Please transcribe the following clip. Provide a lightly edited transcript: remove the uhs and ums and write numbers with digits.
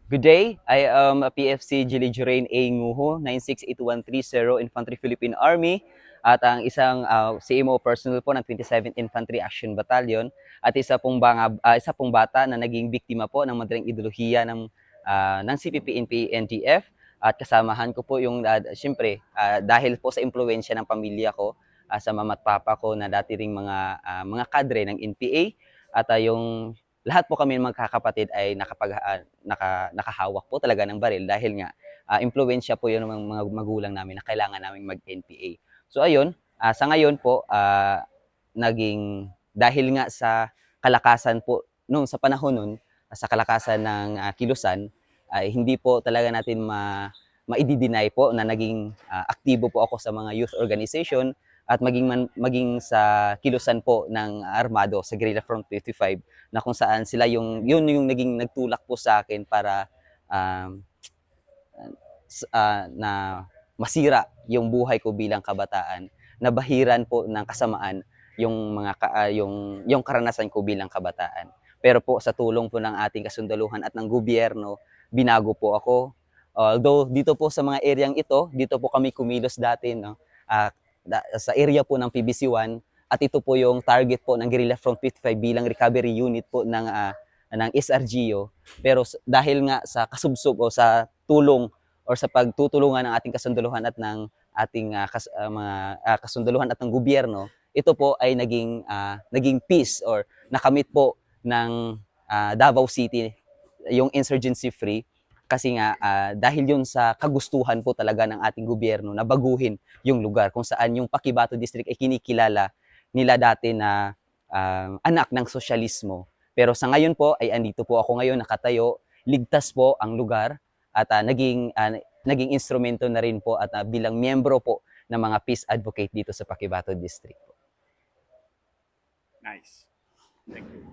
Good day. I am a PFC Gili Jurain A. Nguho, 968130 Infantry Philippine Army at ang isang CMO personnel po ng 27th Infantry Action Battalion at isa pong bata na naging biktima po ng madaling ideolohiya ng CPP-NP NTF at kasamahan ko po yung siyempre dahil po sa impluwensya ng pamilya ko sa mama at papa ko na dati ring mga kadre ng NPA at yung lahat po kami ng magkakapatid ay nakahawak po talaga ng baril dahil nga impluwensya po 'yun ng mga magulang namin na kailangan naming mag-NPA. So ayun, sa ngayon po naging dahil nga sa kalakasan po nung sa panahon nun, sa kalakasan ng kilusan ay hindi po talaga natin maidi-deny po na naging aktibo po ako sa mga youth organization at maging sa kilusan po ng armado sa Guerrilla Front 55 na kung saan sila yun yung naging nagtulak po sa akin para um, na masira yung buhay ko bilang kabataan, na bahiran po ng kasamaan yung karanasan ko bilang kabataan. Pero po sa tulong po ng ating kasundaluhan at ng gobyerno, binago po ako. Although dito po sa mga areang ito, dito po kami kumilos dati, no? Sa area po ng PBC-1 at ito po yung target po ng Guerrilla Front 55 bilang recovery unit po ng SRGO. Pero dahil nga sa kasubsob o sa tulong or sa pagtutulungan ng ating kasunduluhan at ng ating mga kasunduluhan at ng gobyerno, ito po ay naging peace or nakamit po ng Davao City yung insurgency free kasi nga dahil yun sa kagustuhan po talaga ng ating gobyerno na baguhin yung lugar kung saan yung Paquibato District ay kinikilala nila dati na anak ng sosyalismo. Pero sa ngayon po ay andito po ako ngayon nakatayo, ligtas po ang lugar at naging instrumento na rin po at bilang miyembro po ng mga peace advocate dito sa Paquibato District. Nice. Thank you.